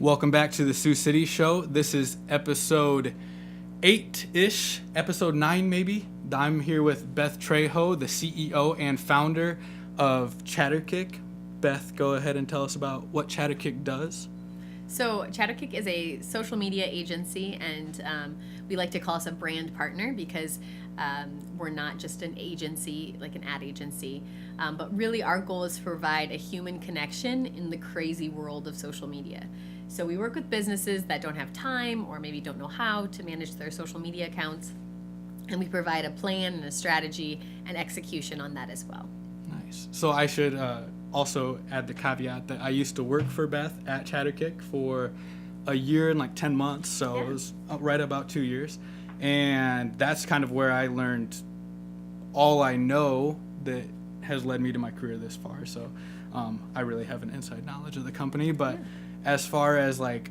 Welcome back to the Sioux City Show. This is episode 8-ish, episode 9 maybe. I'm here with Beth Trejo, the CEO and founder of Chatterkick. Beth, go ahead and tell us about what Chatterkick does. So Chatterkick is a social media agency, and we like to call us a brand partner because we're not just an agency, like an ad agency, but really our goal is to provide a human connection in the crazy world of social media. So we work with businesses that don't have time or maybe don't know how to manage their social media accounts, and we provide a plan and a strategy and execution on that as well. Nice. So I should also add the caveat that I used to work for Beth at Chatterkick for a year and like 10 months, so It was right about 2 years. And that's kind of where I learned all I know that has led me to my career this far. So I really have an inside knowledge of the company. But as far as like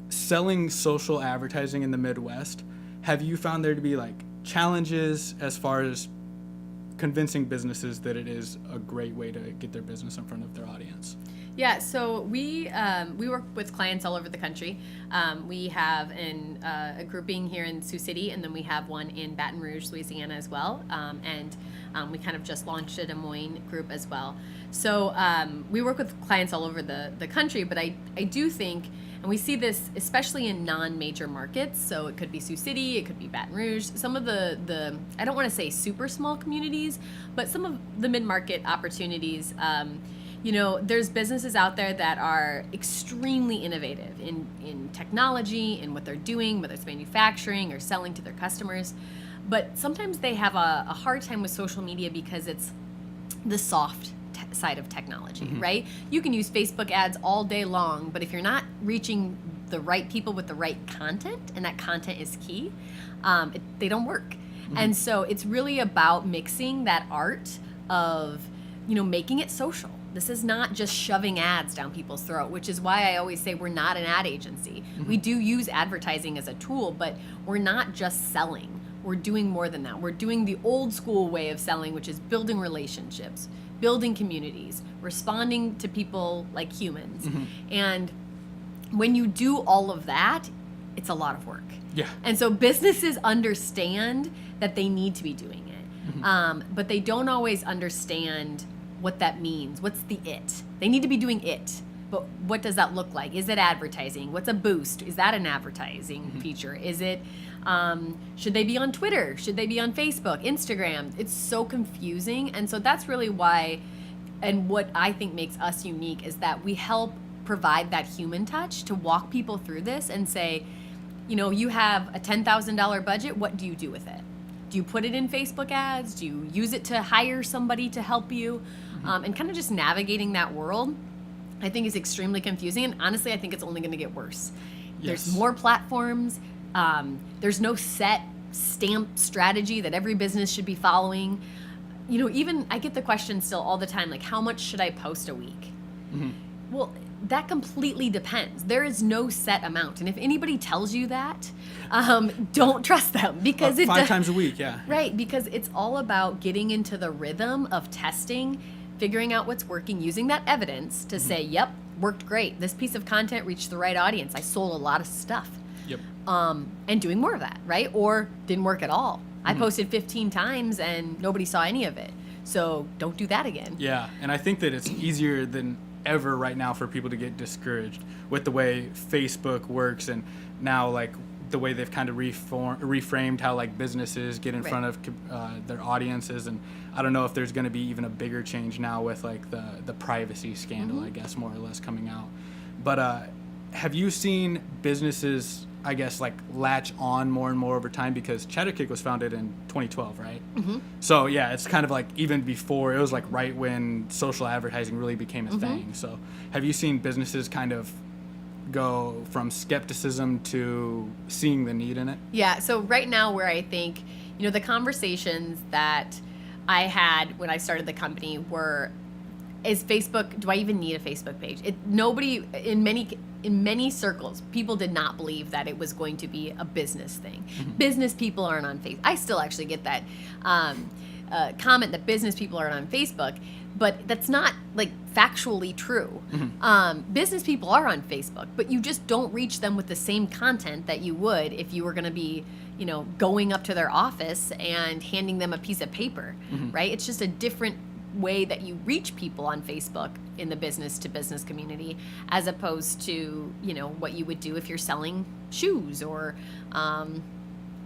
selling social advertising in the Midwest, have you found there to be like challenges as far as convincing businesses that it is a great way to get their business in front of their audience? Yeah, so we work with clients all over the country. We have a grouping here in Sioux City, and then we have one in Baton Rouge, Louisiana as well. And we kind of just launched a Des Moines group as well. So we work with clients all over the country, but I do think, and we see this especially in non-major markets, so it could be Sioux City, it could be Baton Rouge, some of the I don't want to say super small communities, but some of the mid-market opportunities. There's businesses out there that are extremely innovative in technology, in what they're doing, whether it's manufacturing or selling to their customers. But sometimes they have a hard time with social media because it's the soft side of technology, right? You can use Facebook ads all day long, but if you're not reaching the right people with the right content, and that content is key, they don't work. And so it's really about mixing that art of, making it social. This is not just shoving ads down people's throat, which is why I always say we're not an ad agency. We do use advertising as a tool, but we're not just selling. We're doing more than that. We're doing the old school way of selling, which is building relationships, building communities, responding to people like humans. And when you do all of that, it's a lot of work. Yeah. And so businesses understand that they need to be doing it, but they don't always understand what that means. What's the it? They need to be doing it, but what does that look like? Is it advertising? What's a boost? Is that an advertising feature? Is it, should they be on Twitter? Should they be on Facebook, Instagram? It's so confusing. And so that's really why, and what I think makes us unique is that we help provide that human touch to walk people through this and say, you have a $10,000 budget. What do you do with it? Do you put it in Facebook ads? Do you use it to hire somebody to help you? And kind of just navigating that world, I think is extremely confusing. And honestly, I think it's only going to get worse. Yes. There's more platforms. There's no set stamped strategy that every business should be following. Even I get the question still all the time, like, how much should I post a week? Well, that completely depends. There is no set amount. And if anybody tells you that, don't trust them, because 5 times a week, yeah. Right, because it's all about getting into the rhythm of testing, figuring out what's working, using that evidence to say, yep, worked great. This piece of content reached the right audience. I sold a lot of stuff. Yep. And doing more of that, right? Or didn't work at all. I posted 15 times and nobody saw any of it. So don't do that again. Yeah, and I think that it's easier than ever right now for people to get discouraged with the way Facebook works, and now like the way they've kind of reframed how like businesses get in front of their audiences. And I don't know if there's going to be even a bigger change now with like the privacy scandal, I guess, more or less coming out. But have you seen businesses, I guess, like latch on more and more over time? Because Chatterkick was founded in 2012, right? So yeah, it's kind of like even before, it was like right when social advertising really became a thing. So have you seen businesses kind of go from skepticism to seeing the need in it? Yeah, so right now where I think, the conversations that I had when I started the company were, is Facebook, do I even need a Facebook page? Nobody, in many circles, people did not believe that it was going to be a business thing. Business people aren't on Facebook. I still actually get that. comment that business people are on Facebook, but that's not like factually true. Business people are on Facebook, but you just don't reach them with the same content that you would if you were going to be, going up to their office and handing them a piece of paper, right? It's just a different way that you reach people on Facebook in the business to business community, as opposed to, what you would do if you're selling shoes or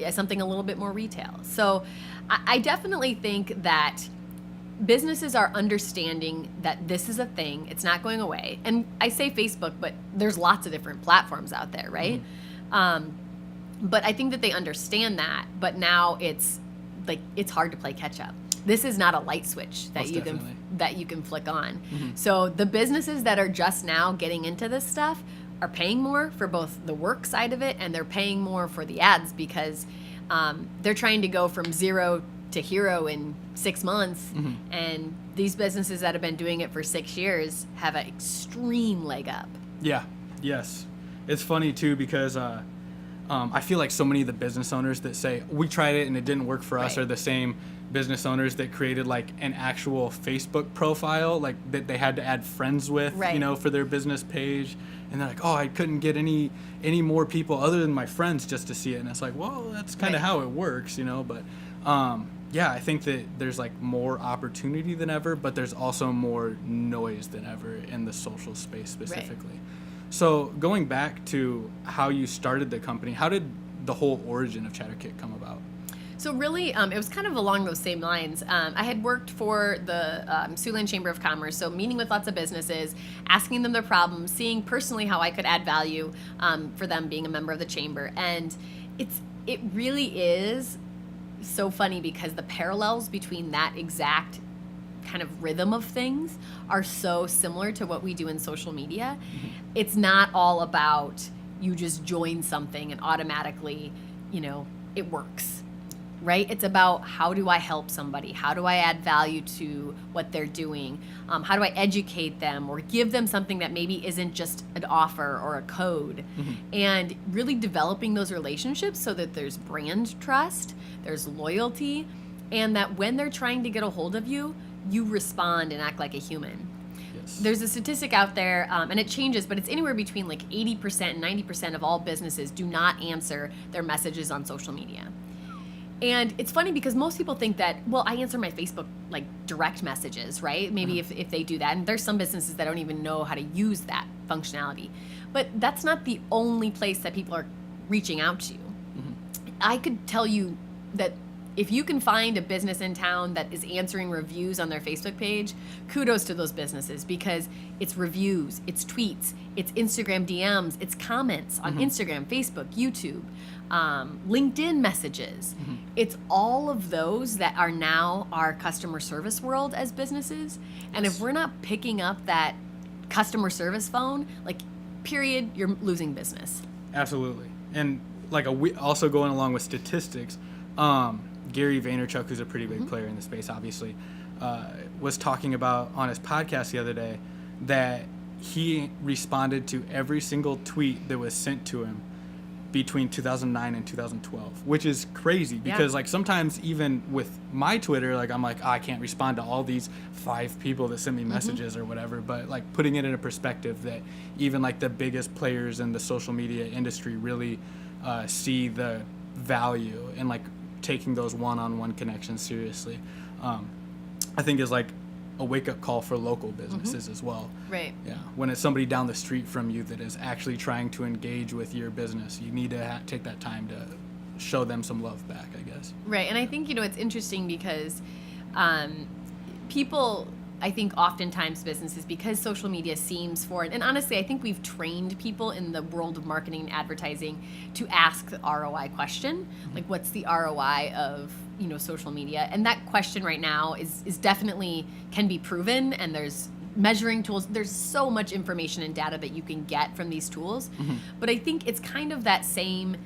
something a little bit more retail. So I definitely think that businesses are understanding that this is a thing. It's not going away. And I say Facebook, but there's lots of different platforms out there, right? But I think that they understand that. But now it's hard to play catch up. This is not a light switch that you can flick on. So the businesses that are just now getting into this stuff are paying more for both the work side of it, and they're paying more for the ads because they're trying to go from zero to hero in 6 months, and these businesses that have been doing it for 6 years have an extreme leg up. Yes. It's funny too because I feel like so many of the business owners that say we tried it and it didn't work for us are the same business owners that created like an actual Facebook profile like that they had to add friends with, for their business page, and they're like, oh, I couldn't get any more people other than my friends just to see it, and it's like, well, that's kind of how it works, but I think that there's like more opportunity than ever, but there's also more noise than ever in the social space specifically. So going back to how you started the company, how did the whole origin of Chatterkick come about? So really, it was kind of along those same lines. I had worked for the Siouxland Chamber of Commerce, so meeting with lots of businesses, asking them their problems, seeing personally how I could add value for them being a member of the chamber. And it really is so funny because the parallels between that exact kind of rhythm of things are so similar to what we do in social media. It's not all about you just join something and automatically, it works, right? It's about how do I help somebody? How do I add value to what they're doing? How do I educate them or give them something that maybe isn't just an offer or a code? And really developing those relationships so that there's brand trust, there's loyalty, and that when they're trying to get a hold of you, you respond and act like a human. There's a statistic out there, and it changes, but it's anywhere between like 80% and 90% of all businesses do not answer their messages on social media. And it's funny because most people think that, well, I answer my Facebook like direct messages, right? Maybe if they do that. And there's some businesses that don't even know how to use that functionality. But that's not the only place that people are reaching out to. I could tell you that if you can find a business in town that is answering reviews on their Facebook page, kudos to those businesses, because it's reviews, it's tweets, it's Instagram DMs, it's comments on Instagram, Facebook, YouTube, LinkedIn messages. It's all of those that are now our customer service world as businesses. And if we're not picking up that customer service phone, like, period, you're losing business. Absolutely. And like also going along with statistics, Gary Vaynerchuk, who's a pretty big player in the space, obviously, was talking about on his podcast the other day that he responded to every single tweet that was sent to him between 2009 and 2012, which is crazy because like sometimes even with my Twitter, like I'm like, I can't respond to all these 5 people that send me messages or whatever, but like putting it in a perspective that even like the biggest players in the social media industry really see the value and like taking those one-on-one connections seriously, I think is like a wake-up call for local businesses as well. Right. Yeah. When it's somebody down the street from you that is actually trying to engage with your business, you need to take that time to show them some love back, I guess. Right. And I think, it's interesting because people, I think oftentimes businesses, because social media seems foreign, and honestly, I think we've trained people in the world of marketing and advertising to ask the ROI question, like what's the ROI of, social media? And that question right now is definitely can be proven, and there's measuring tools. There's so much information and data that you can get from these tools. But I think it's kind of that same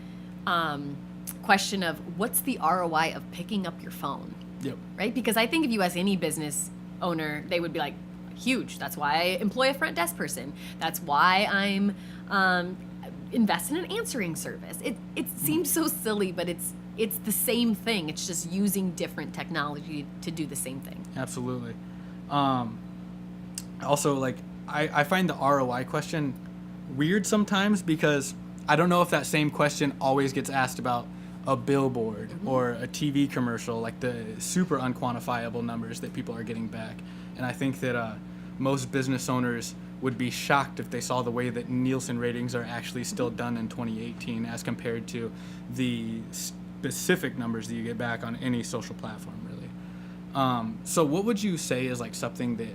question of what's the ROI of picking up your phone? Yep. Right? Because I think if you ask any business owner, they would be like, huge. That's why I employ a front desk person. That's why I'm invest in an answering service. It seems so silly, but it's the same thing. It's just using different technology to do the same thing. Absolutely. Also, like, I find the ROI question weird sometimes, because I don't know if that same question always gets asked about a billboard or a TV commercial, like the super unquantifiable numbers that people are getting back. And I think that most business owners would be shocked if they saw the way that Nielsen ratings are actually still done in 2018 as compared to the specific numbers that you get back on any social platform, really. So what would you say is like something that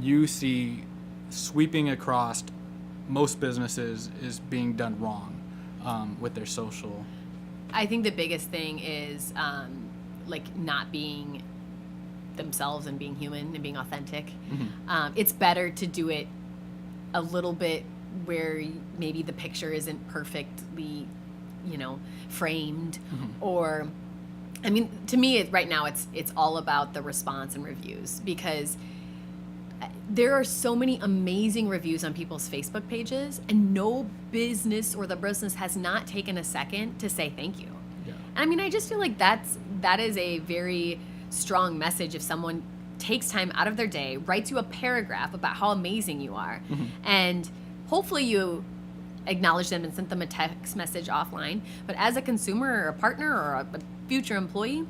you see sweeping across most businesses is being done wrong with their social? I think the biggest thing is like not being themselves and being human and being authentic. It's better to do it a little bit where maybe the picture isn't perfectly, framed, or, I mean, to me right now it's all about the response and reviews, because there are so many amazing reviews on people's Facebook pages, and no business or the business has not taken a second to say thank you. Yeah. I mean, I just feel like that is a very strong message if someone takes time out of their day, writes you a paragraph about how amazing you are, and hopefully you acknowledge them and sent them a text message offline. But as a consumer or a partner or a future employee,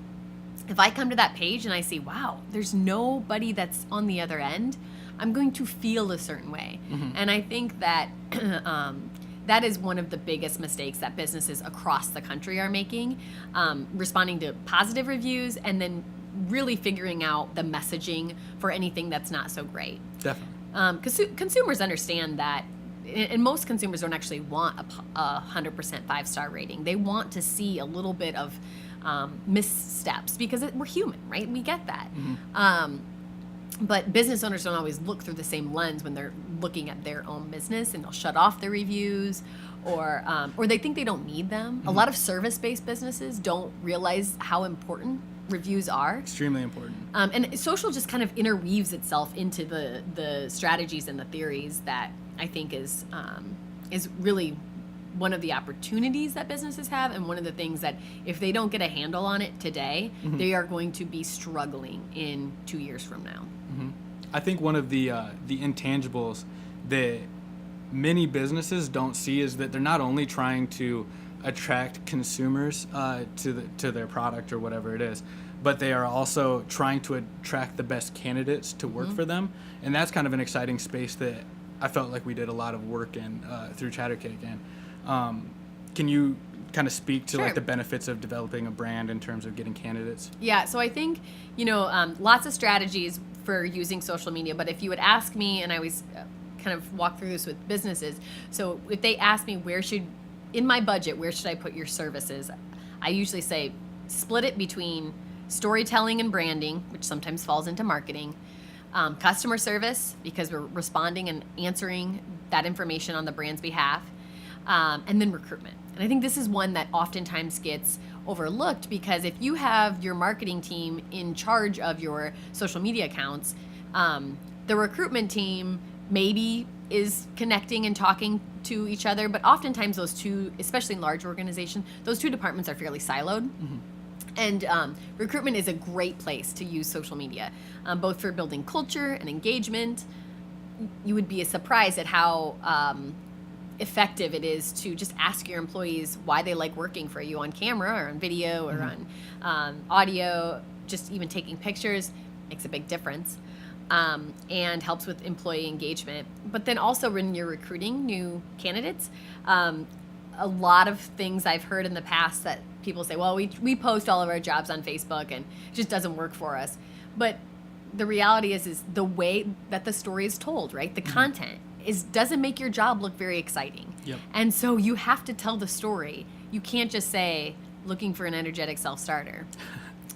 if I come to that page and I see, wow, there's nobody that's on the other end, I'm going to feel a certain way. And I think that that is one of the biggest mistakes that businesses across the country are making, responding to positive reviews and then really figuring out the messaging for anything that's not so great. Definitely. Because consumers understand that, and most consumers don't actually want a 100% 5-star rating. They want to see a little bit of missteps, because we're human, right? We get that. But business owners don't always look through the same lens when they're looking at their own business, and they'll shut off their reviews, or they think they don't need them. A lot of service-based businesses don't realize how important reviews are. Extremely important. And social just kind of interweaves itself into the strategies and the theories that I think is really one of the opportunities that businesses have, and one of the things that if they don't get a handle on it today, they are going to be struggling in 2 years from now. I think one of the intangibles that many businesses don't see is that they're not only trying to attract consumers to their product or whatever it is, but they are also trying to attract the best candidates to work for them. And that's kind of an exciting space that I felt like we did a lot of work in through Chatterkick. And can you kind of speak to like the benefits of developing a brand in terms of getting candidates? Yeah, so I think, lots of strategies for using social media, but if you would ask me, and I always kind of walk through this with businesses, so if they ask me in my budget, where should I put your services? I usually say split it between storytelling and branding, which sometimes falls into marketing, customer service, because we're responding and answering that information on the brand's behalf, and then recruitment. And I think this is one that oftentimes gets overlooked, because if you have your marketing team in charge of your social media accounts, the recruitment team maybe is connecting and talking to each other, but oftentimes those two, especially in large organizations, those two departments are fairly siloed. And recruitment is a great place to use social media, both for building culture and engagement. You would be surprised at how effective it is to just ask your employees why they like working for you on camera or on video or on audio. Just even taking pictures makes a big difference, and helps with employee engagement. But then also when you're recruiting new candidates, a lot of things I've heard in the past that people say, well, we post all of our jobs on Facebook and it just doesn't work for us. But the reality is the way that the story is told, right? The content doesn't make your job look very exciting. Yep. And so you have to tell the story. You can't just say, looking for an energetic self-starter,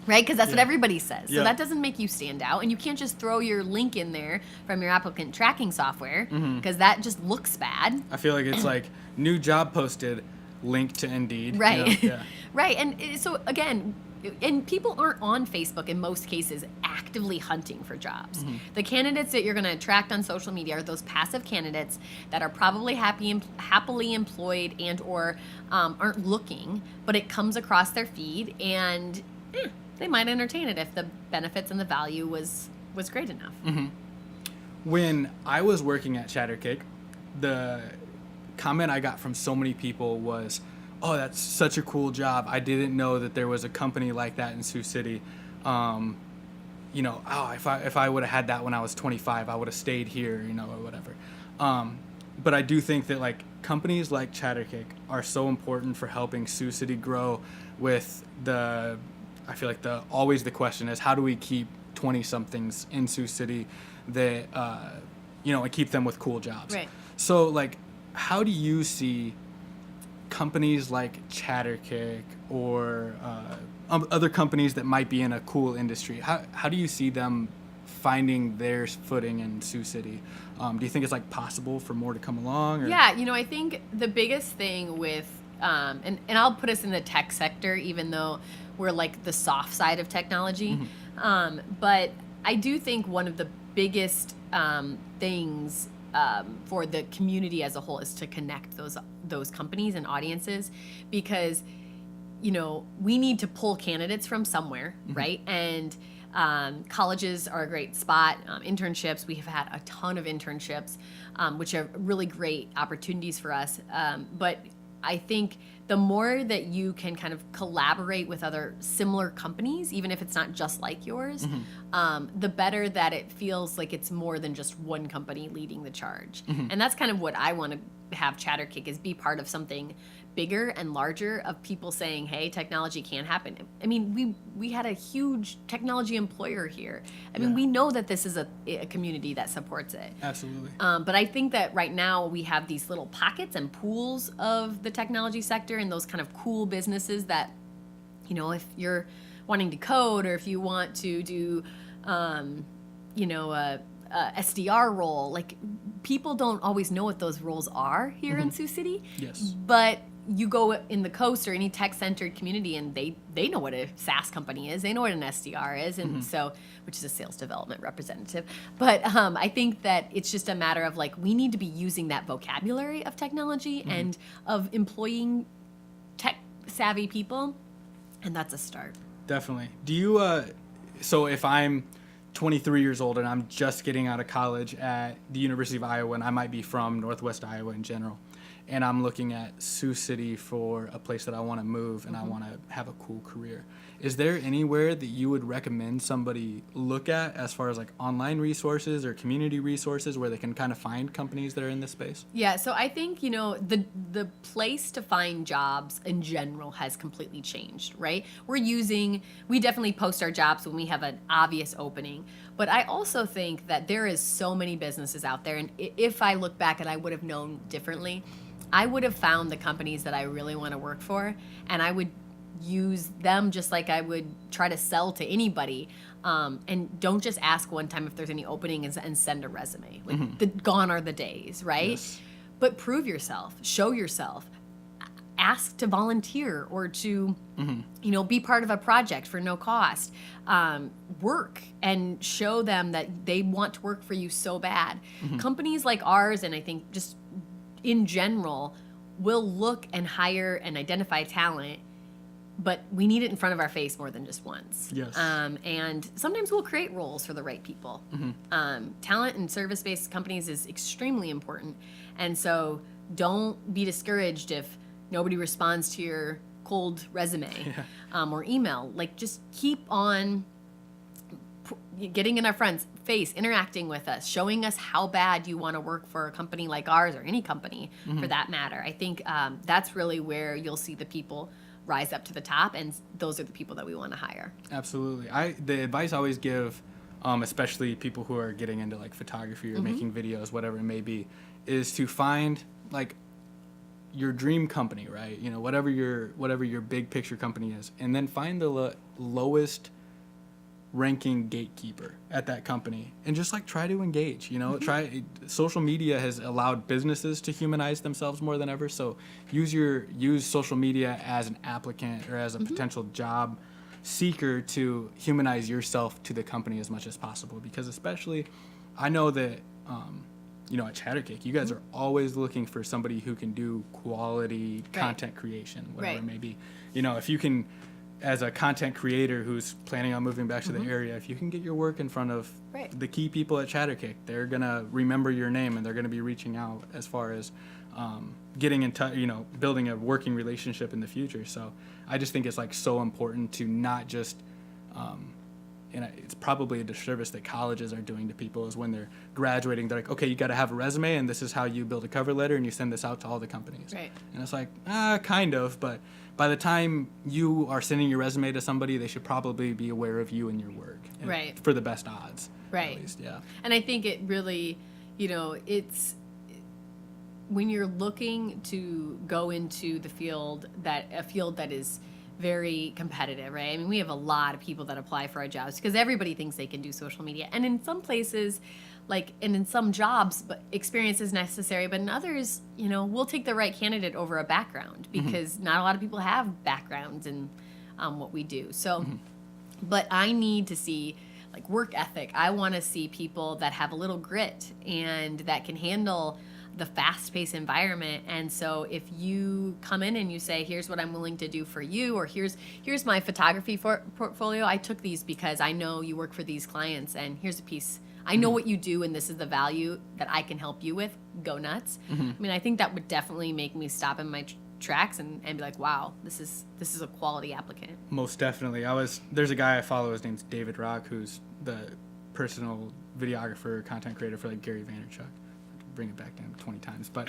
right? Because that's what everybody says. So that doesn't make you stand out. And you can't just throw your link in there from your applicant tracking software, because that just looks bad. I feel like it's like new job posted, link to Indeed. Right. Yeah. Right. And so again, and people aren't on Facebook in most cases actively hunting for jobs. The candidates that you're going to attract on social media are those passive candidates that are probably happily employed and or aren't looking, but it comes across their feed and they might entertain it if the benefits and the value was great enough. When I was working at Chatterkick, the comment I got from so many people was, "Oh, that's such a cool job. I didn't know that there was a company like that in Sioux City. If I would have had that when I was 25, I would have stayed here, or whatever." But I do think that like companies like Chatterkick are so important for helping Sioux City grow. I feel like always the question is, how do we keep 20-somethings in Sioux City that and keep them with cool jobs? Right. So like, how do you see companies like Chatterkick or other companies that might be in a cool industry? How do you see them finding their footing in Sioux City? Do you think it's like possible for more to come along? Or? Yeah, I think the biggest thing with and I'll put us in the tech sector, even though we're like the soft side of technology. But I do think one of the biggest things for the community as a whole is to connect those companies and audiences, because we need to pull candidates from somewhere, right? And colleges are a great spot. Internships, we have had a ton of internships, which are really great opportunities for us. But I think the more that you can kind of collaborate with other similar companies, even if it's not just like yours, the better that it feels like it's more than just one company leading the charge. And that's kind of what I want to have Chatterkick, is be part of something bigger and larger, of people saying, hey, technology can happen. I mean, we had a huge technology employer here. I mean, we know that this is a community that supports it. Absolutely. But I think that right now we have these little pockets and pools of the technology sector and those kind of cool businesses that, if you're wanting to code, or if you want to do, a SDR role, like people don't always know what those roles are here in Sioux City. Yes. But you go in the coast or any tech-centered community, and they know what a SaaS company is. They know what an SDR is, and so, which is a sales development representative. But I think that it's just a matter of like, we need to be using that vocabulary of technology and of employing tech-savvy people, and that's a start. Definitely. Do you? So if I'm 23 years old and I'm just getting out of college at the University of Iowa, and I might be from Northwest Iowa in general, and I'm looking at Sioux City for a place that I want to move and I want to have a cool career, is there anywhere that you would recommend somebody look at as far as like online resources or community resources where they can kind of find companies that are in this space? Yeah, so I think, the place to find jobs in general has completely changed, right? We definitely post our jobs when we have an obvious opening, but I also think that there is so many businesses out there, and if I look back and I would have known differently, I would have found the companies that I really want to work for, and I would use them just like I would try to sell to anybody. And don't just ask one time if there's any openings and send a resume. Like gone are the days, right? Yes. But prove yourself, show yourself, ask to volunteer or to, be part of a project for no cost. Work and show them that they want to work for you so bad. Companies like ours, and I think just in general, will look and hire and identify talent, but we need it in front of our face more than just once. Yes. And sometimes we'll create roles for the right people. Talent and service-based companies is extremely important. And so don't be discouraged if nobody responds to your cold resume or email. Like, just keep on getting in our friends' face, interacting with us, showing us how bad you want to work for a company like ours, or any company for that matter. I think that's really where you'll see the people rise up to the top, and those are the people that we want to hire. Absolutely. The advice I always give, especially people who are getting into like photography or making videos, whatever it may be, is to find like your dream company, right? Whatever your big picture company is, and then find the lowest ranking gatekeeper at that company and just like try to engage. Social media has allowed businesses to humanize themselves more than ever, so use social media as an applicant or as a potential job seeker to humanize yourself to the company as much as possible, because especially I know that at Chatterkick, you guys are always looking for somebody who can do quality content creation, whatever it may be. If you can, as a content creator who's planning on moving back to the area, if you can get your work in front of the key people at Chatterkick, they're going to remember your name, and they're going to be reaching out as far as getting in touch, building a working relationship in the future. So I just think it's like so important to not just, and it's probably a disservice that colleges are doing to people, is when they're graduating, they're like, okay, you got to have a resume, and this is how you build a cover letter, and you send this out to all the companies. Right. And it's like, kind of, but by the time you are sending your resume to somebody, they should probably be aware of you and your work. Right. For the best odds. Right. At least, yeah. And I think it really, it's when you're looking to go into a field that is very competitive, right? I mean, we have a lot of people that apply for our jobs because everybody thinks they can do social media. And in some places, and in some jobs, but experience is necessary, but in others, we'll take the right candidate over a background, because not a lot of people have backgrounds in what we do. So, but I need to see work ethic. I want to see people that have a little grit and that can handle the fast-paced environment. And so if you come in and you say, here's what I'm willing to do for you, or here's my photography portfolio, I took these because I know you work for these clients, and here's a piece. I know what you do, and this is the value that I can help you with. Go nuts. I mean, I think that would definitely make me stop in my tracks and be like, wow, this is a quality applicant. Most definitely. There's a guy I follow, his name's David Rock, who's the personal videographer, content creator for Gary Vaynerchuk. Bring it back to him 20 times, but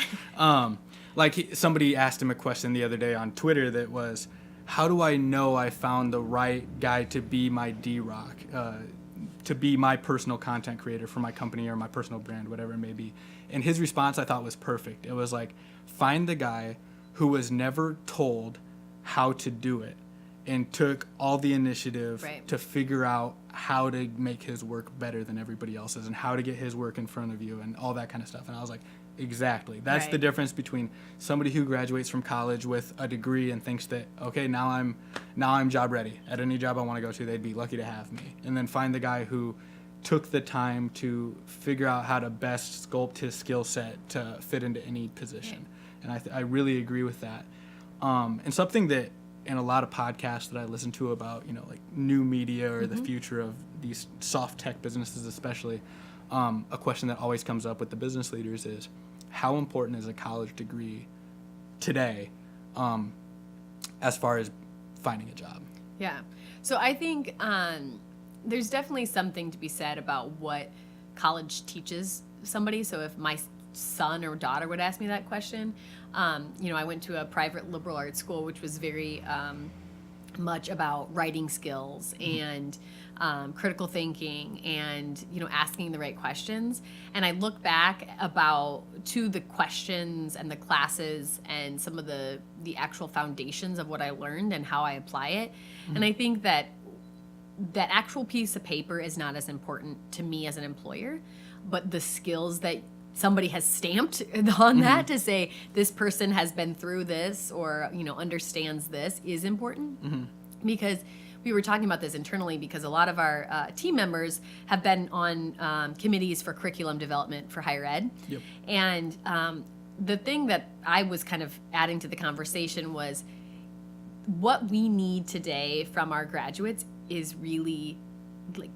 somebody asked him a question the other day on Twitter that was, how do I know I found the right guy to be my D-Rock, to be my personal content creator for my company or my personal brand, whatever it may be? And his response I thought was perfect. It was like, find the guy who was never told how to do it and took all the initiative to figure out how to make his work better than everybody else's and how to get his work in front of you and all that kind of stuff. And I was like, exactly. That's the difference between somebody who graduates from college with a degree and thinks that, okay, now I'm job ready. At any job I want to go to, they'd be lucky to have me. And then find the guy who took the time to figure out how to best sculpt his skill set to fit into any position. And I really agree with that. And something that in a lot of podcasts that I listen to about, new media or the future of these soft tech businesses especially, a question that always comes up with the business leaders is, how important is a college degree today as far as finding a job? Yeah. So I think there's definitely something to be said about what college teaches somebody. So if my son or daughter would ask me that question, I went to a private liberal arts school, which was very much about writing skills and critical thinking and, asking the right questions. And I look back to the questions and the classes and some of the actual foundations of what I learned and how I apply it. And I think that actual piece of paper is not as important to me as an employer, but the skills that somebody has stamped on that to say this person has been through this or understands this is important. Because we were talking about this internally, because a lot of our team members have been on committees for curriculum development for higher ed. And the thing that I was kind of adding to the conversation was, what we need today from our graduates is really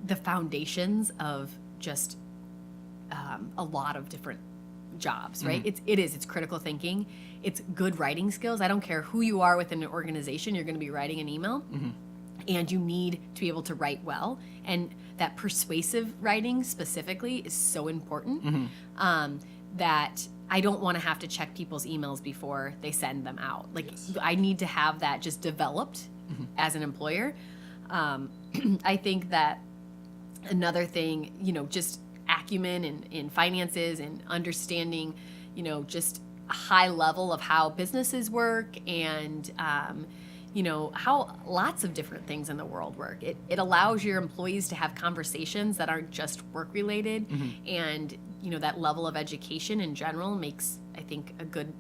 the foundations of just a lot of different jobs, right? It's critical thinking. It's good writing skills. I don't care who you are within an organization, you're going to be writing an email, and you need to be able to write well. And that persuasive writing specifically is so important that I don't want to have to check people's emails before they send them out. I need to have that just developed as an employer. I think that another thing, just acumen in finances and understanding, just a high level of how businesses work and, how lots of different things in the world work. It allows your employees to have conversations that aren't just work related. And, that level of education in general makes, I think, a good,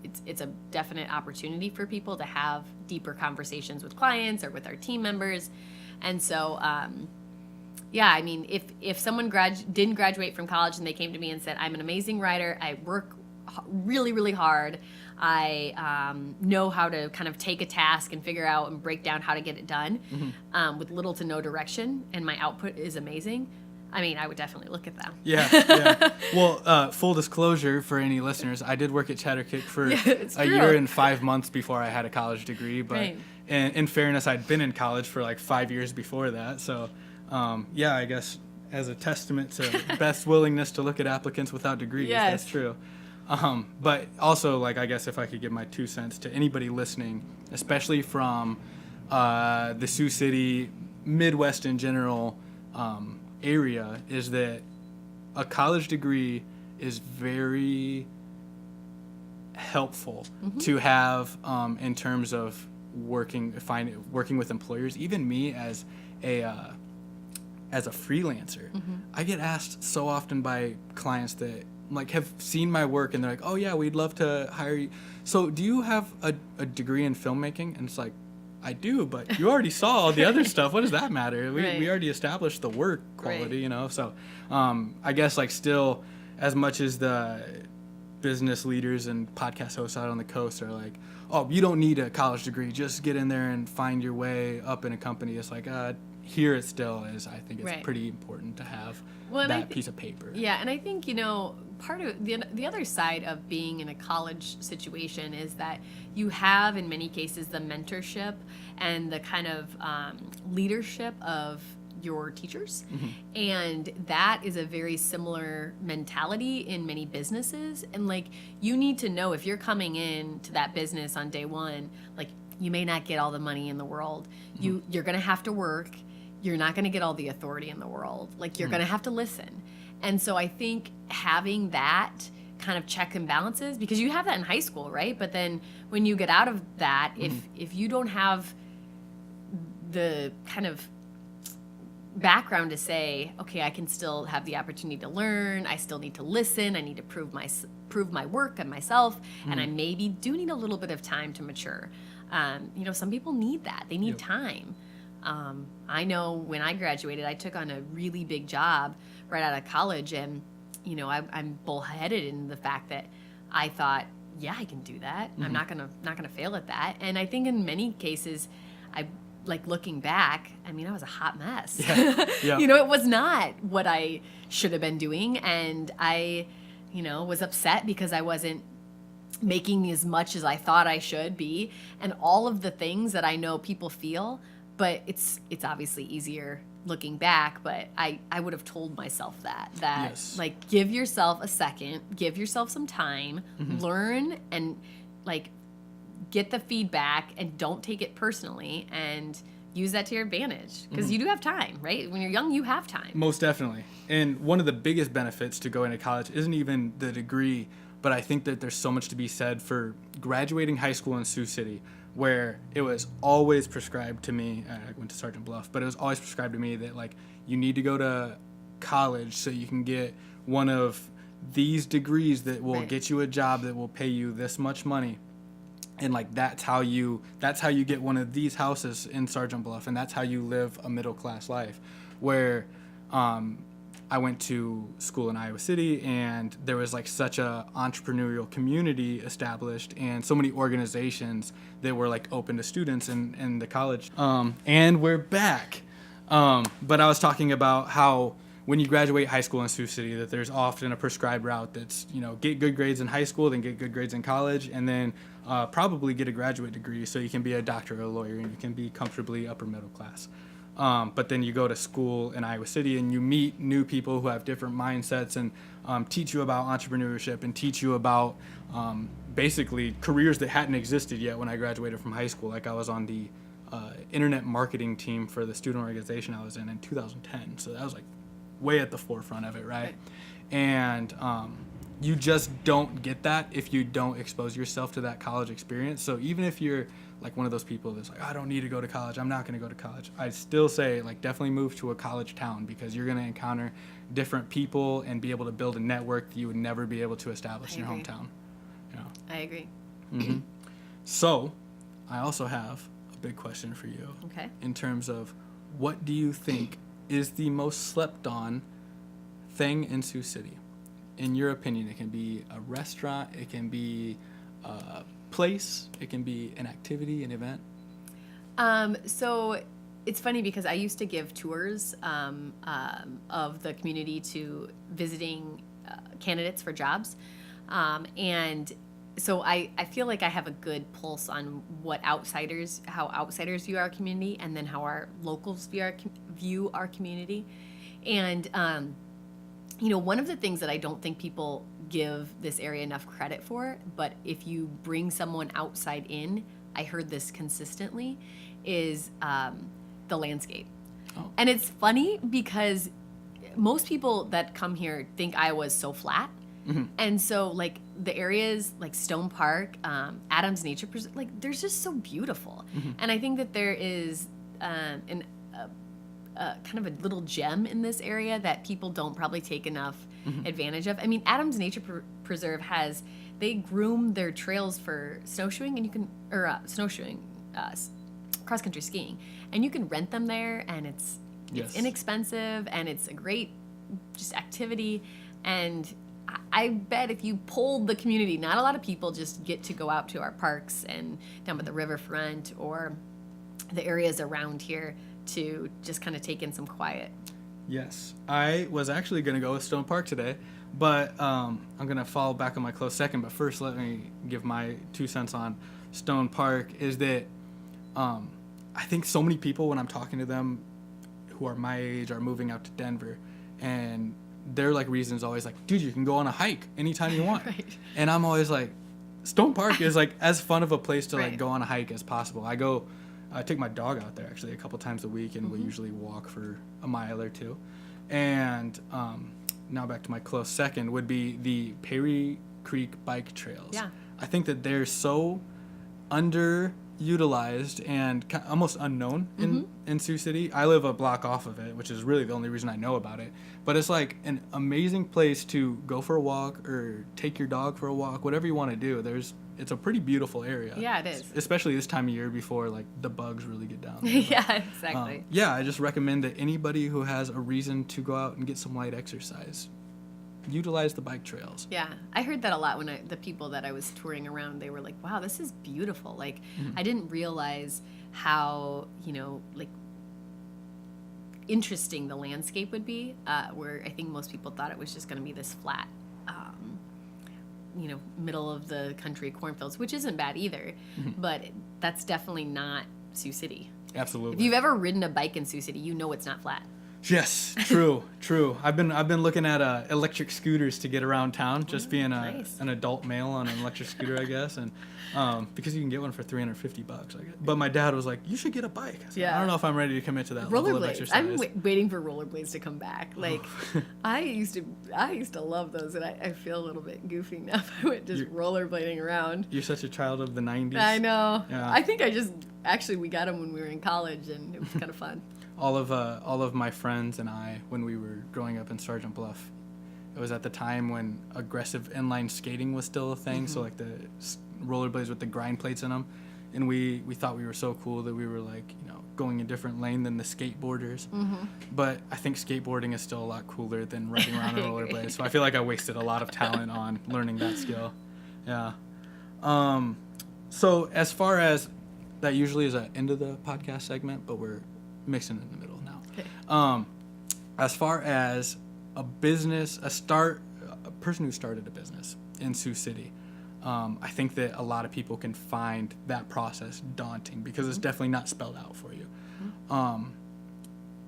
it it's a definite opportunity for people to have deeper conversations with clients or with our team members. And so, yeah, I mean, if someone didn't graduate from college and they came to me and said, I'm an amazing writer, I work really, really hard, I know how to kind of take a task and figure out and break down how to get it done with little to no direction, and my output is amazing, I mean, I would definitely look at them. Yeah. Well, full disclosure for any listeners, I did work at Chatterkick for a year and 5 months before I had a college degree. But Right. in fairness, I'd been in college for like 5 years before that. So, yeah, I guess as a testament to Beth's willingness to look at applicants without degrees, Yes. that's true. But also, like, I guess if I could give my 2 cents to anybody listening, especially from the Sioux City, Midwest in general, area, is that a college degree is very helpful to have in terms of working with employers. Even me as a freelancer, I get asked so often by clients that like have seen my work and they're like, oh yeah, we'd love to hire you. So do you have a degree in filmmaking? And it's like, I do, but you already saw all the other stuff. What does that matter? Right. We already established the work quality, Right. you know? So I guess like still, as much as the business leaders and podcast hosts out on the coast are like, oh, you don't need a college degree. Just get in there and find your way up in a company. It's like, here it still is. I think it's Right. pretty important to have Well, and I that piece of paper. Yeah, and I think, part of the other side of being in a college situation is that you have, in many cases, the mentorship and the kind of leadership of your teachers. And that is a very similar mentality in many businesses. And like, you need to know if you're coming in to that business on day one, like, you may not get all the money in the world. You're going to have to work. You're not going to get all the authority in the world. Like, you're going to have to listen. And so I think having that kind of check and balances, because you have that in high school, right? But then when you get out of that, if you don't have the kind of background to say, okay, I can still have the opportunity to learn, I still need to listen, I need to prove my work and myself, and I maybe do need a little bit of time to mature. Some people need that. They need time. I know when I graduated, I took on a really big job right out of college, and I'm bullheaded in the fact that I thought, yeah, I can do that. I'm not gonna fail at that. And I think in many cases, looking back, I mean, I was a hot mess. Yeah. It was not what I should have been doing, and I, was upset because I wasn't making as much as I thought I should be, and all of the things that I know people feel. But it's obviously easier looking back, but I would have told myself that Yes. like, give yourself a second, give yourself some time, learn, and like, get the feedback, and don't take it personally, and use that to your advantage, because you do have time, right? When you're young, you have time. Most definitely. And one of the biggest benefits to going to college isn't even the degree, but I think that there's so much to be said for graduating high school in Sioux City, where it was always prescribed to me, I went to Sergeant Bluff, but it was always prescribed to me that like, you need to go to college so you can get one of these degrees that will Right. get you a job that will pay you this much money. And like, that's how you get one of these houses in Sergeant Bluff, and that's how you live a middle class life. Where I went to school in Iowa City, and there was like such a entrepreneurial community established, and so many organizations that were like open to students in the college. And we're back. But I was talking about how when you graduate high school in Sioux City, that there's often a prescribed route that's, get good grades in high school, then get good grades in college, and then probably get a graduate degree so you can be a doctor or a lawyer, and you can be comfortably upper middle class. But then you go to school in Iowa City and you meet new people who have different mindsets, and teach you about entrepreneurship, and teach you about basically careers that hadn't existed yet when I graduated from high school. Like, I was on the internet marketing team for the student organization I was in 2010. So that was like way at the forefront of it, right? And you just don't get that if you don't expose yourself to that college experience. So even if you're like one of those people that's like, I don't need to go to college, I'm not going to go to college, I'd still say like, definitely move to a college town, because you're going to encounter different people and be able to build a network that you would never be able to establish in your agree. hometown. I agree. So, I also have a big question for you. Okay. In terms of, what do you think is the most slept on thing in Sioux City? In your opinion, it can be a restaurant, it can be a place, it can be an activity, an event. So it's funny because I used to give tours of the community to visiting candidates for jobs. And so I feel like I have a good pulse on how outsiders view our community, and then how our locals view our community. And, one of the things that I don't think people give this area enough credit for, but if you bring someone outside in, I heard this consistently, is the landscape. Oh. And it's funny because most people that come here think Iowa is so flat. And so, like, the areas like Stone Park, Adams Nature Preserve, like, they're just so beautiful. And I think that there is kind of a little gem in this area that people don't probably take enough advantage of. I mean, Adams Nature Preserve they groom their trails for snowshoeing, and cross country skiing, and you can rent them there, and it's inexpensive, and it's a great just activity. And I bet if you polled the community, not a lot of people just get to go out to our parks and down by the riverfront or the areas around here to just kind of take in some quiet. Yes, I was actually going to go with Stone Park today, but I'm going to fall back on my close second. But first, let me give my 2 cents on Stone Park. Is that I think so many people, when I'm talking to them who are my age, are moving out to Denver, and their like reasons always like, dude, you can go on a hike anytime you want. Right. And I'm always like, Stone Park is like as fun of a place to like go on a hike as possible. I take my dog out there actually a couple times a week, and we usually walk for a mile or two. And now back to my close second would be the Perry Creek bike trails. Yeah. I think that they're so underutilized and almost unknown in Sioux City. I live a block off of it, which is really the only reason I know about it. But it's like an amazing place to go for a walk or take your dog for a walk, whatever you want to do. It's a pretty beautiful area. Yeah, it is. Especially this time of year before like the bugs really get down there. Yeah, exactly. I just recommend that anybody who has a reason to go out and get some light exercise, utilize the bike trails. Yeah, I heard that a lot when the people that I was touring around, they were like, wow, this is beautiful. Like, I didn't realize how, like, interesting the landscape would be, where I think most people thought it was just going to be this flat, middle of the country cornfields, which isn't bad either, but that's definitely not Sioux City. Absolutely. If you've ever ridden a bike in Sioux City, you know it's not flat. Yes, true. I've been looking at electric scooters to get around town, just being nice. an adult male on an electric scooter, I guess, and because you can get one for $350, I guess. But my dad was like, "You should get a bike." I said, I don't know if I'm ready to commit to that level of exercise. I'm waiting for rollerblades to come back. Like, I used to love those, and I feel a little bit goofy now if I went just rollerblading around. You're such a child of the '90s. I know. Yeah. I think we got them when we were in college, and it was kind of fun. All of my friends and I, when we were growing up in Sergeant Bluff, it was at the time when aggressive inline skating was still a thing. So like the rollerblades with the grind plates in them, and we thought we were so cool that we were like, going a different lane than the skateboarders. But I think skateboarding is still a lot cooler than riding around a rollerblade. So I feel like I wasted a lot of talent on learning that skill. Yeah. So as far as that, usually is an end of the podcast segment, but we're mixing in the middle now. Okay. As far as a person who started a business in Sioux City, I think that a lot of people can find that process daunting because it's definitely not spelled out for you.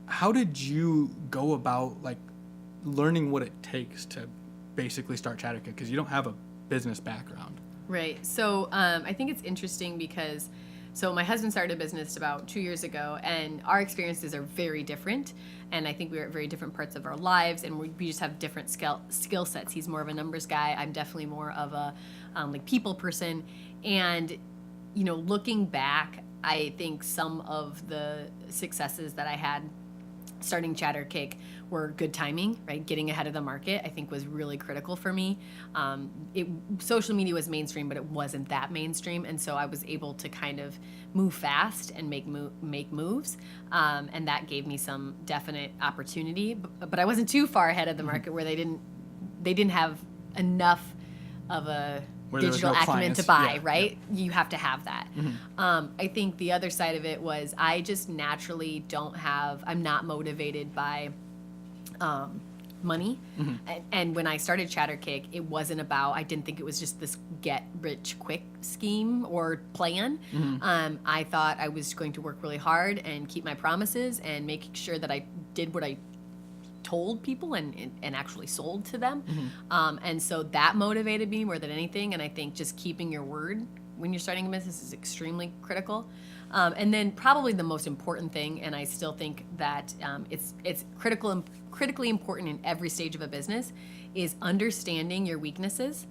How did you go about like learning what it takes to basically start Chatterkick? Because you don't have a business background. Right. So I think it's interesting because my husband started a business about 2 years ago, and our experiences are very different. And I think we're at very different parts of our lives, and we just have different skill sets. He's more of a numbers guy. I'm definitely more of a people person. And, looking back, I think some of the successes that I had starting Chatterkick were good timing, right? Getting ahead of the market, I think, was really critical for me. Social media was mainstream, but it wasn't that mainstream, and so I was able to kind of move fast and make moves, and that gave me some definite opportunity. But I wasn't too far ahead of the market where they didn't have enough of a digital acumen clients to buy, yeah, right? Yeah. You have to have that. I think the other side of it was I just naturally I'm not motivated by money. And when I started Chatterkick, it wasn't about, I didn't think it was just this get rich quick scheme or plan. I thought I was going to work really hard and keep my promises and making sure that I did what I told people and actually sold to them. And so that motivated me more than anything. And I think just keeping your word when you're starting a business is extremely critical. And then probably the most important thing, and I still think that it's critically important in every stage of a business, is understanding your weaknesses,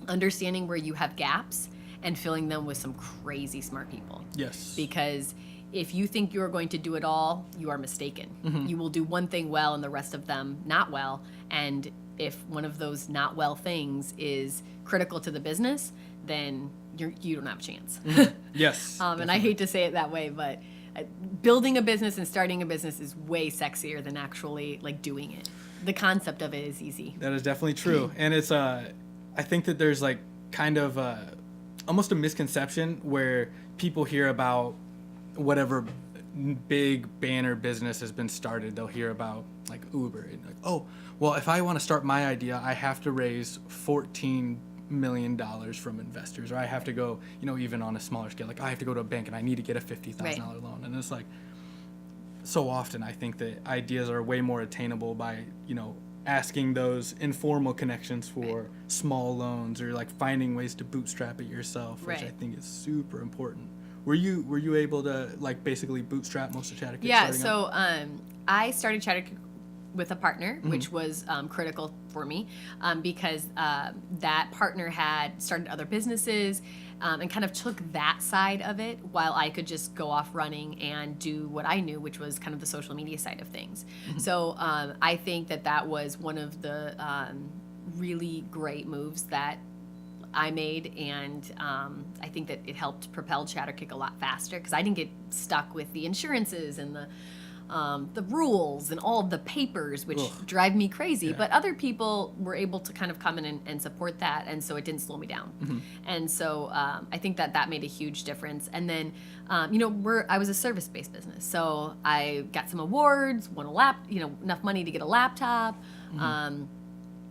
understanding where you have gaps, and filling them with some crazy smart people. Yes. Because if you think you're going to do it all, you are mistaken. You will do one thing well and the rest of them not well. And if one of those not well things is critical to the business, then you don't have a chance. Yes. And I hate to say it that way, but building a business and starting a business is way sexier than actually like doing it. The concept of it is easy. That is definitely true. And it's I think that there's like kind of almost a misconception where people hear about whatever big banner business has been started. They'll hear about like Uber and like, oh, well, if I want to start my idea, I have to raise $14 million from investors, or I have to go, even on a smaller scale, like I have to go to a bank and I need to get a $50,000 loan. And it's like, so often I think that ideas are way more attainable by, asking those informal connections for small loans, or like finding ways to bootstrap it yourself, which I think is super important. Were you able to like basically bootstrap most of Chatterkick? Yeah, so I started Chatterkick with a partner, which was critical for me because that partner had started other businesses and kind of took that side of it while I could just go off running and do what I knew, which was kind of the social media side of things. So I think that was one of the really great moves that I made, and I think that it helped propel Chatterkick a lot faster because I didn't get stuck with the insurances and the rules and all of the papers, which drive me crazy. But other people were able to kind of come in and support that, and so it didn't slow me down. And so I think that made a huge difference. And then, I was a service-based business, so I got some awards, won enough money to get a laptop.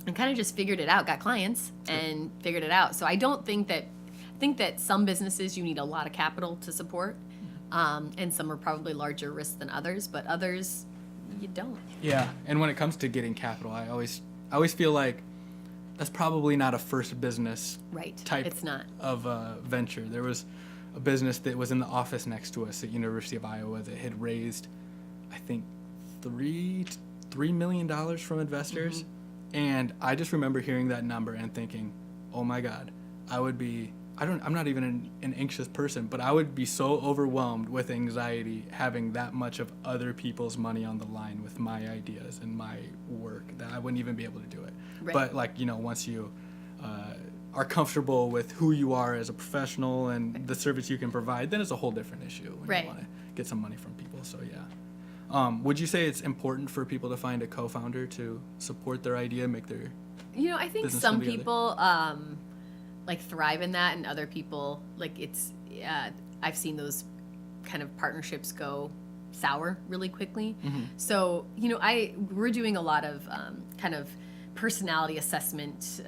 And kind of just figured it out, got clients and figured it out. So I think that some businesses you need a lot of capital to support, and some are probably larger risks than others, but others you don't. Yeah, and when it comes to getting capital, I always feel like that's probably not a first business type it's not. of venture. There was a business that was in the office next to us at University of Iowa that had raised, I think, $3 million from investors. And I just remember hearing that number and thinking, oh my God, I'm not even an anxious person, but I would be so overwhelmed with anxiety having that much of other people's money on the line with my ideas and my work that I wouldn't even be able to do it. Right. But once you are comfortable with who you are as a professional and the service you can provide, then it's a whole different issue when you want to get some money from people. So yeah. Would you say it's important for people to find a co-founder to support their idea, make their I think some people like thrive in that, and other people I've seen those kind of partnerships go sour really quickly. So we're doing a lot of kind of personality assessment,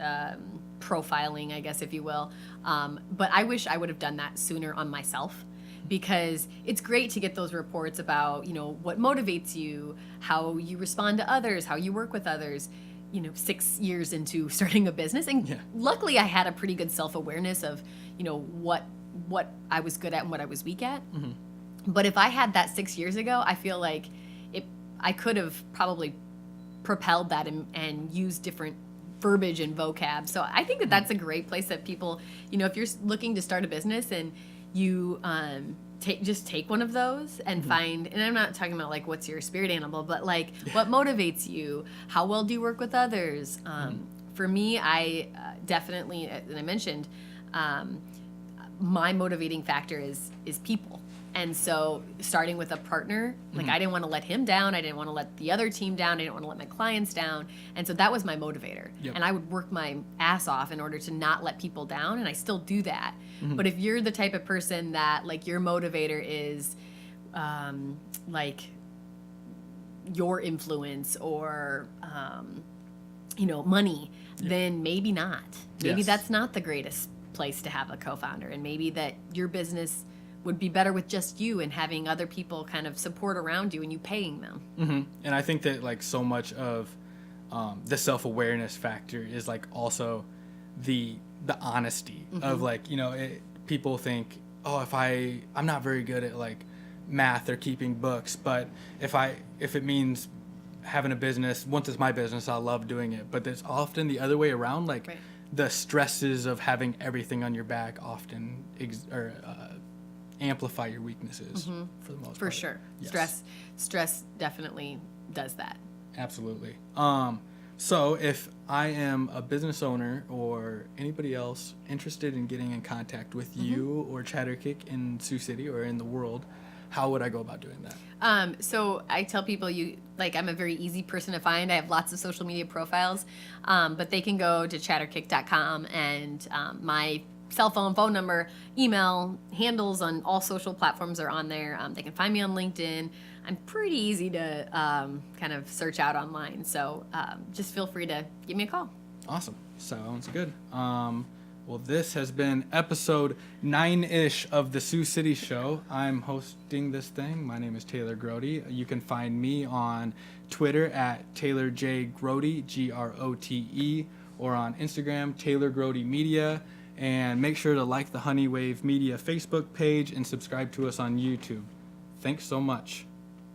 profiling, I guess, if you will. But I wish I would have done that sooner on myself. Because it's great to get those reports about, what motivates you, how you respond to others, how you work with others, 6 years into starting a business. And luckily I had a pretty good self-awareness of, what I was good at and what I was weak at. But if I had that 6 years ago, I feel like I could have probably propelled that and used different verbiage and vocab. So I think that that's a great place that people, if you're looking to start a business and you take one of those and find, and I'm not talking about like what's your spirit animal, but like what motivates you, how well do you work with others. For me, I definitely, and I mentioned, my motivating factor is people. And so starting with a partner, like I didn't want to let him down. I didn't want to let the other team down. I didn't want to let my clients down. And so that was my motivator. Yep. And I would work my ass off in order to not let people down. And I still do that. But if you're the type of person that like your motivator is like your influence or, money, then maybe not. Maybe that's not the greatest place to have a co-founder. And maybe that your business would be better with just you and having other people kind of support around you and you paying them. And I think that like so much of the self-awareness factor is like also the honesty of like, people think, oh, if I'm not very good at like math or keeping books, but if it means having a business, once it's my business, I'll love doing it. But there's often the other way around, like Right. the stresses of having everything on your back often amplify your weaknesses for the most part. For sure. Yes. Stress definitely does that. Absolutely. So if I am a business owner or anybody else interested in getting in contact with you or Chatterkick in Sioux City or in the world, how would I go about doing that? So I tell people I'm a very easy person to find. I have lots of social media profiles, but they can go to chatterkick.com and my cell phone number, email, handles on all social platforms are on there. They can find me on LinkedIn. I'm pretty easy to kind of search out online. So just feel free to give me a call. Awesome. Sounds good. Well, this has been episode 9-ish of the Sioux City Show. I'm hosting this thing. My name is Taylor Grote. You can find me on Twitter at Taylor J. Grote, Grote, or on Instagram, Taylor Grote Media. And make sure to like the Honeywave Media Facebook page and subscribe to us on YouTube. Thanks so much.